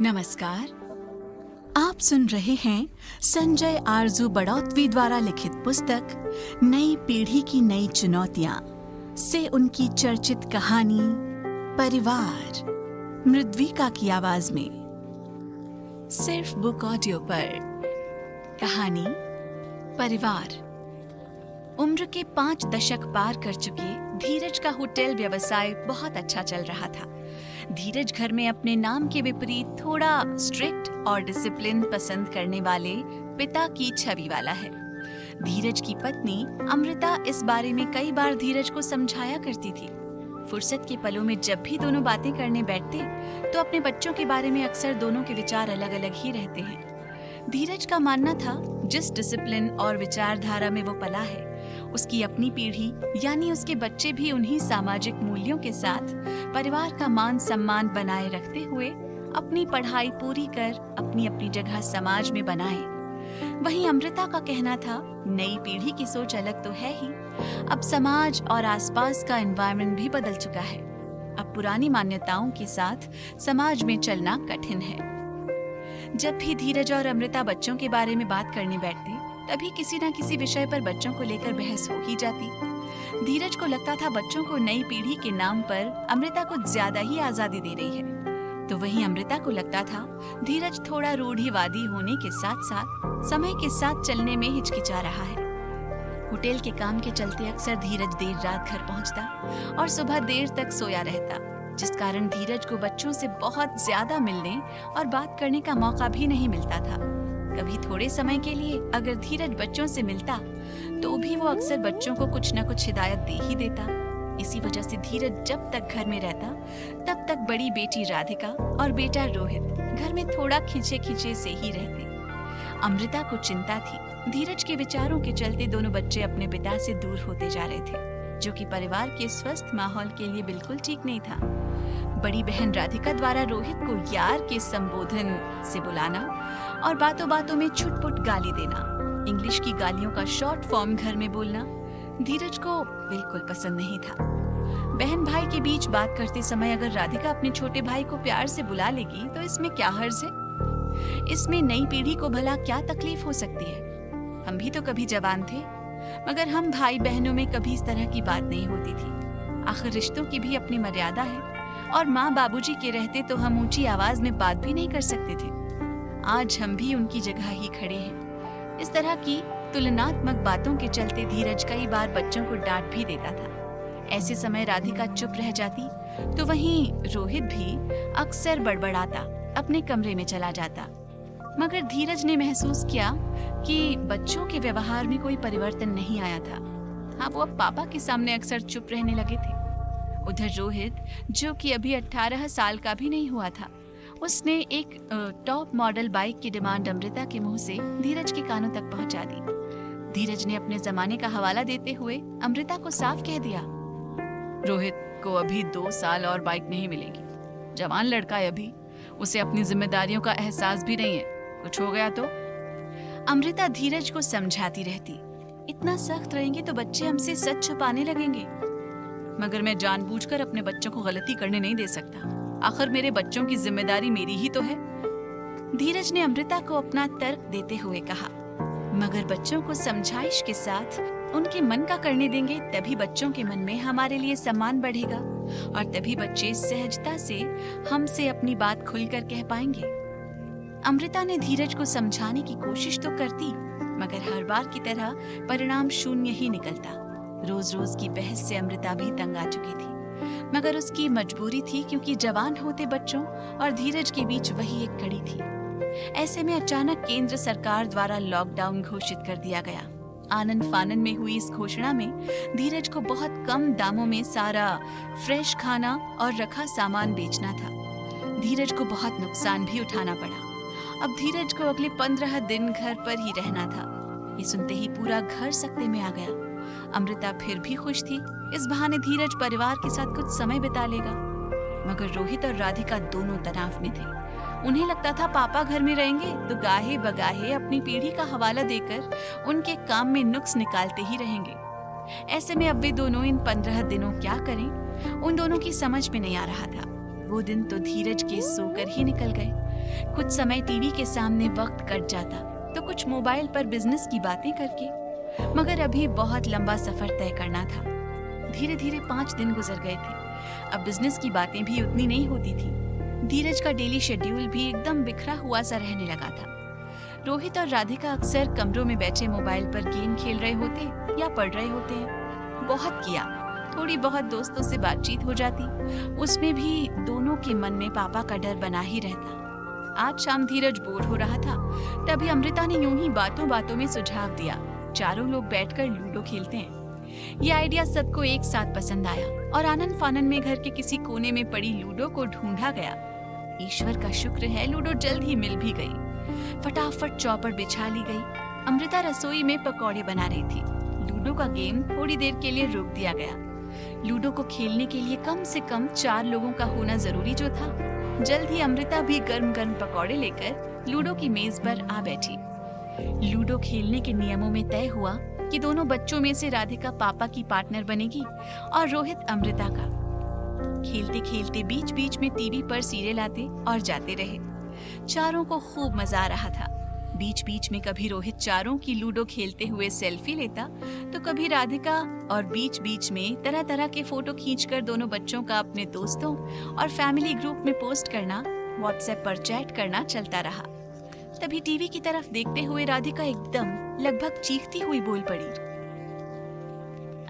नमस्कार। आप सुन रहे हैं संजय आरजू बड़ौतवी द्वारा लिखित पुस्तक नई पीढ़ी की नई चुनौतियां से उनकी चर्चित कहानी परिवार, मृद्विका की आवाज में, सिर्फ बुक ऑडियो पर। कहानी परिवार। उम्र के 5 दशक पार कर चुके धीरज का होटल व्यवसाय बहुत अच्छा चल रहा था। धीरज घर में अपने नाम के विपरीत थोड़ा स्ट्रिक्ट और डिसिप्लिन पसंद करने वाले पिता की छवि वाला है। धीरज की पत्नी अमृता इस बारे में कई बार धीरज को समझाया करती थी। फुर्सत के पलों में जब भी दोनों बातें करने बैठते तो अपने बच्चों के बारे में अक्सर दोनों के विचार अलग अलग ही रहते हैं। धीरज का मानना था जिस डिसिप्लिन और विचारधारा में वो पला है, उसकी अपनी पीढ़ी यानी उसके बच्चे भी उन्हीं सामाजिक मूल्यों के साथ परिवार का मान सम्मान बनाए रखते हुए अपनी पढ़ाई पूरी कर अपनी अपनी जगह समाज में बनाए। वहीं अमृता का कहना था नई पीढ़ी की सोच अलग तो है ही, अब समाज और आसपास का एनवायरनमेंट भी बदल चुका है। अब पुरानी मान्यताओं के साथ समाज में चलना कठिन है। जब भी धीरज और अमृता बच्चों के बारे में बात करने बैठते तभी किसी न किसी विषय पर बच्चों को लेकर बहस हो ही जाती। धीरज को लगता था बच्चों को नई पीढ़ी के नाम पर अमृता कुछ ज्यादा ही आजादी दे रही है, तो वहीं अमृता को लगता था धीरज थोड़ा रूढ़िवादी होने के साथ साथ समय के साथ चलने में हिचकिचा रहा है। होटल के काम के चलते अक्सर धीरज देर रात घर पहुंचता और सुबह देर तक सोया रहता, जिस कारण धीरज को बच्चों से बहुत ज्यादा मिलने और बात करने का मौका भी नहीं मिलता था। कभी थोड़े समय के लिए अगर धीरज बच्चों से मिलता तो भी वो अक्सर बच्चों को कुछ न कुछ हिदायत दे ही देता। इसी वजह से धीरज जब तक घर में रहता तब तक बड़ी बेटी राधिका और बेटा रोहित घर में थोड़ा खींचे खींचे से ही रहते। अमृता को चिंता थी धीरज के विचारों के चलते दोनों बच्चे अपने पिता से दूर होते जा रहे थे, जो कि परिवार के स्वस्थ माहौल के लिए बिल्कुल ठीक नहीं था। बड़ी बहन राधिका द्वारा रोहित को यार के संबोधन से बुलाना और बातों बातों में छुटपुट गाली देना, इंग्लिश की गालियों का शॉर्ट फॉर्म घर में बोलना धीरज को बिल्कुल पसंद नहीं था। बहन भाई के बीच बात करते समय अगर राधिका अपने छोटे भाई को प्यार से बुला लेगी तो इसमें क्या हर्ज है? इसमें नई पीढ़ी को भला क्या तकलीफ हो सकती है? हम भी तो कभी जवान थे, मगर हम भाई बहनों में कभी इस तरह की बात नहीं होती थी। आखिर रिश्तों की भी अपनी मर्यादा है और माँ बाबूजी के रहते तो हम ऊंची आवाज में बात भी नहीं कर सकते थे। आज हम भी उनकी जगह ही खड़े हैं। इस तरह की तुलनात्मक बातों के चलते धीरज कई बार बच्चों को डांट भी देता था। ऐसे समय राधिका चुप रह जाती तो वहीं रोहित भी अक्सर बड़बड़ाता अपने कमरे में चला जाता। मगर धीरज ने महसूस किया कि बच्चों के व्यवहार में कोई परिवर्तन नहीं आया था। हाँ, वो अब पापा के सामने अक्सर चुप रहने लगे थे। उधर रोहित, जो कि अभी 18 साल का भी नहीं हुआ था, उसने एक टॉप मॉडल बाइक की डिमांड अमृता के मुंह से धीरज के कानों तक पहुंचा दी। धीरज ने अपने जमाने का हवाला देते हुए अमृता को साफ कह दिया, रोहित को अभी 2 साल और बाइक नहीं मिलेगी। जवान लड़का है अभी, उसे अपनी जिम्मेदारियों का एहसास भी नहीं है, कुछ हो गया तो। अमृता धीरज को समझाती रहती, इतना सख्त रहेंगे तो बच्चे हमसे सच छुपाने लगेंगे। मगर मैं जानबूझकर अपने बच्चों को गलती करने नहीं दे सकता, आखिर मेरे बच्चों की जिम्मेदारी मेरी ही तो है। धीरज ने अमृता को अपना तर्क देते हुए कहा, मगर बच्चों को समझाइश के साथ उनके मन का करने देंगे तभी बच्चों के मन में हमारे लिए सम्मान बढ़ेगा और तभी बच्चे सहजता से हमसे अपनी बात खुलकर कह पाएंगे। अमृता ने धीरज को समझाने की कोशिश तो करती, मगर हर बार की तरह परिणाम शून्य ही निकलता। रोज रोज की बहस से अमृता भी तंग आ चुकी थी, मगर उसकी मजबूरी थी क्योंकि जवान होते बच्चों और धीरज के बीच वही एक कड़ी थी। ऐसे में अचानक केंद्र सरकार द्वारा लॉकडाउन घोषित कर दिया गया। आनंद फानन में हुई इस घोषणा में धीरज को बहुत कम दामों में सारा फ्रेश खाना और रखा सामान बेचना था। धीरज को बहुत नुकसान भी उठाना पड़ा। अब धीरज को अगले 15 दिन घर पर ही रहना था। ये सुनते ही पूरा घर सकते में आ गया। अमृता फिर भी खुश थी, इस बहाने धीरज परिवार के साथ कुछ समय बिता लेगा। मगर रोहित और राधिका दोनों तनाव में थे। उन्हें लगता था पापा घर में रहेंगे तो गाहे बगाहे अपनी पीढ़ी का हवाला देकर उनके काम में नुक्स निकालते ही रहेंगे। ऐसे में अब वे दोनों इन 15 दिनों क्या करें, उन दोनों की समझ में नहीं आ रहा था। वो दिन तो धीरज के सोकर ही निकल गए। कुछ समय टीवी के सामने वक्त कट जाता तो कुछ मोबाइल पर बिजनेस की बातें करके, मगर अभी बहुत लंबा सफर तय करना था। धीरे धीरे 5 दिन गुजर गए थे। अब बिजनेस की बातें भी उतनी नहीं होती थी। धीरज का डेली शेड्यूल भी एकदम बिखरा हुआ सा रहने लगा था। रोहित और राधिका अक्सर कमरों में बैठे मोबाइल पर गेम खेल रहे होते या पढ़ रहे होते हैं। बहुत किया, थोड़ी बहुत दोस्तों से बातचीत हो जाती, उसमें भी दोनों के मन में पापा का डर बना ही रहता। आज शाम धीरज बोर हो रहा था, तभी अमृता ने यूं ही बातों बातों में सुझाव दिया, चारों लोग बैठकर लूडो खेलते हैं। ये आइडिया सबको एक साथ पसंद आया और आनन फानन में घर के किसी कोने में पड़ी लूडो को ढूंढा गया। ईश्वर का शुक्र है लूडो जल्द ही मिल भी गई। फटाफट चौपट बिछा ली गई। अमृता रसोई में पकौड़े बना रही थी। लूडो का गेम थोड़ी देर के लिए रोक दिया गया। लूडो को खेलने के लिए कम से कम 4 लोगों का होना जरूरी जो था। जल्द ही अमृता भी गर्म गर्म पकौड़े लेकर लूडो की मेज पर आ बैठी। लूडो खेलने के नियमों में तय हुआ कि दोनों बच्चों में से राधिका पापा की पार्टनर बनेगी और रोहित अमृता का। खेलते खेलते बीच बीच में टीवी पर सीरियल आते और जाते रहे। चारों को खूब मजा आ रहा था। बीच बीच में कभी रोहित चारों की लूडो खेलते हुए सेल्फी लेता तो कभी राधिका, और बीच बीच में तरह तरह के फोटो खींचकर दोनों बच्चों का अपने दोस्तों और फैमिली ग्रुप में पोस्ट करना, व्हाट्सएप पर चैट करना चलता रहा। तभी टीवी की तरफ देखते हुए राधिका एकदम लगभग चीखती हुई बोल पड़ी,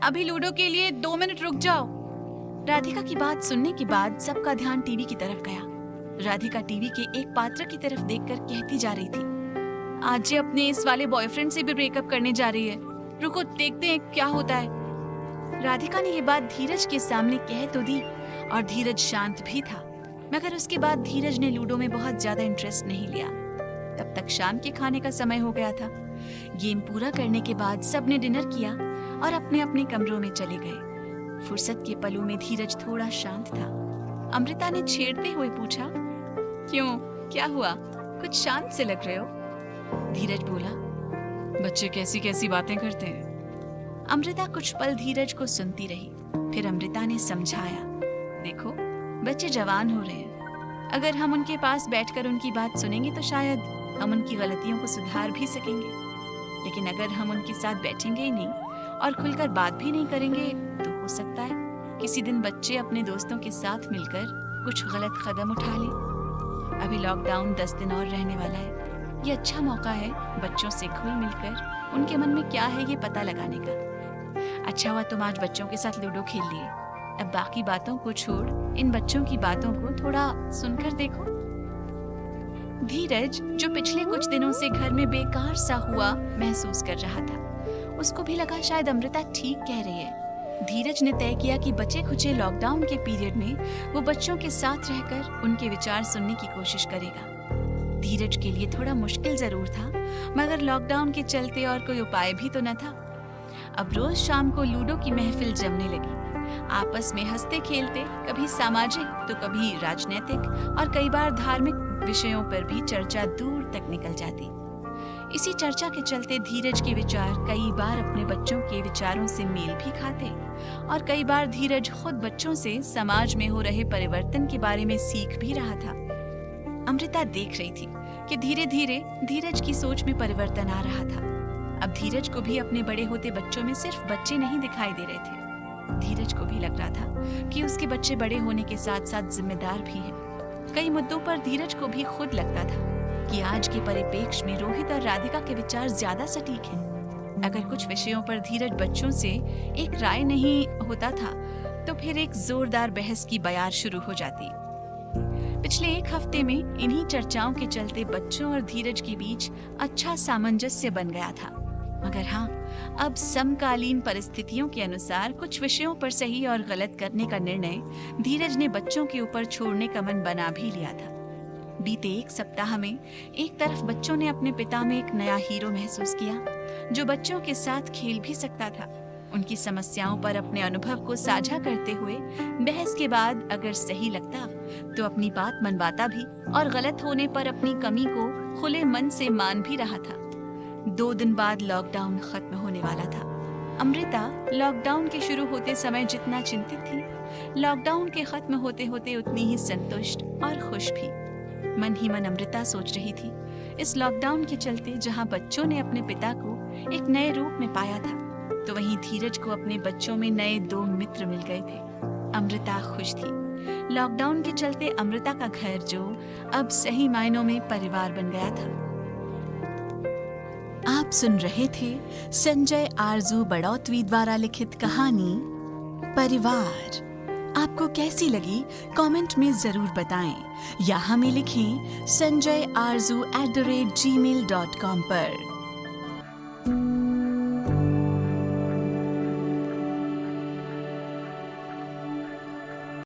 अभी लूडो के लिए 2 मिनट रुक जाओ। राधिका की बात सुनने के बाद सबका ध्यान टीवी की तरफ गया। राधिका टीवी के एक पात्र की तरफ देखकर कहती जा रही थी, आज ये अपने इस वाले बॉयफ्रेंड से भी ब्रेकअप करने जा रही है, रुको देखते हैं क्या होता है। राधिका ने ये बात धीरज के सामने कह तो दी और धीरज शांत भी था, मगर उसके बाद धीरज ने लूडो में बहुत ज्यादा इंटरेस्ट नहीं लिया। तब तक शाम के खाने का समय हो गया था। गेम पूरा करने के बाद सबने डिनर किया और अपने अपने कमरों में चले गए। फुर्सत के पलों में धीरज थोड़ा शांत था। अमृता ने छेड़ते हुए पूछा, क्यों, क्या हुआ, कुछ शांत से लग रहे हो? धीरज बोला, बच्चे कैसी कैसी बातें करते हैं। अमृता कुछ पल धीरज को सुनती रही, फिर अमृता ने समझाया, देखो बच्चे जवान हो रहे हैं, अगर हम उनके पास बैठकर उनकी बात सुनेंगे तो शायद हम उनकी गलतियों को सुधार भी सकेंगे, लेकिन अगर हम उनके साथ बैठेंगे ही नहीं और खुलकर बात भी नहीं करेंगे तो हो सकता है किसी दिन बच्चे अपने दोस्तों के साथ मिलकर कुछ गलत कदम उठा लें। अभी लॉकडाउन 10 दिन और रहने वाला है। ये अच्छा मौका है बच्चों से घुल मिलकर उनके मन में क्या है ये पता लगाने का। अच्छा हुआ तुम आज बच्चों के साथ लूडो खेल लिए। अब बाकी बातों को छोड़ इन बच्चों की बातों को थोड़ा सुनकर देखो। धीरज, जो पिछले कुछ दिनों से घर में बेकार सा हुआ महसूस कर रहा था, उसको भी लगा शायद अमृता ठीक कह रही है। धीरज ने तय किया कि बचे खुचे लॉकडाउन के पीरियड में वो बच्चों के साथ रहकर उनके विचार सुनने की कोशिश करेगा। धीरज के लिए थोड़ा मुश्किल जरूर था, मगर लॉकडाउन के चलते और कोई उपाय भी तो न था। अब रोज शाम को लूडो की महफिल जमने लगी। आपस में हंसते खेलते, कभी सामाजिक तो कभी राजनीतिक और कई बार धार्मिक विषयों पर भी चर्चा दूर तक निकल जाती। इसी चर्चा के चलते धीरज के विचार कई बार अपने बच्चों के विचारों से मेल भी खाते और कई बार धीरज खुद बच्चों से समाज में हो रहे परिवर्तन के बारे में सीख भी रहा था। अमृता देख रही थी कि धीरे धीरे धीरज की सोच में परिवर्तन आ रहा था। अब धीरज को भी अपने बड़े होते बच्चों में सिर्फ बच्चे नहीं दिखाई दे रहे थे। धीरज को भी लग रहा था कि उसके बच्चे बड़े होने के साथ साथ जिम्मेदार भी हैं। कई मुद्दों पर धीरज को भी खुद लगता था कि आज के परिप्रेक्ष्य में रोहित और राधिका के विचार ज्यादा सटीक हैं। अगर कुछ विषयों पर धीरज बच्चों से एक राय नहीं होता था तो फिर एक जोरदार बहस की बयार शुरू हो जाती। पिछले 1 हफ्ते में इन्हीं चर्चाओं के चलते बच्चों और धीरज के बीच अच्छा सामंजस्य बन गया था, मगर हाँ, अब समकालीन परिस्थितियों के अनुसार कुछ विषयों पर सही और गलत करने का निर्णय धीरज ने बच्चों के ऊपर छोड़ने का मन बना भी लिया था। बीते 1 सप्ताह में एक तरफ बच्चों ने अपने पिता में एक नया हीरो महसूस किया, जो बच्चों के साथ खेल भी सकता था। उनकी समस्याओं पर अपने अनुभव को साझा करते हुए बहस के बाद अगर सही लगता तो अपनी बात मनवाता भी और गलत होने पर अपनी कमी को खुले मन से मान भी रहा था। 2 दिन बाद लॉकडाउन खत्म होने वाला था। अमृता लॉकडाउन के शुरू होते समय जितना चिंतित थी, लॉकडाउन के खत्म होते होते उतनी ही संतुष्ट और खुश भी। मन ही मन अमृता सोच रही थी, इस लॉकडाउन के चलते जहां बच्चों ने अपने पिता को एक नए रूप में पाया था, तो वहीं धीरज को अपने बच्चों में नए 2 मित्र मिल गए थे। अमृता खुश थी। लॉकडाउन के चलते अमृता का घर, जो अब सही मायनों में परिवार बन गया था। आप सुन रहे थे संजय आरजू बड़ौत्वी द्वारा लिखित कहानी परिवार। आपको कैसी लगी कमेंट में जरूर बताएं या हमें लिखें sanjayarzu@gmail.com पर।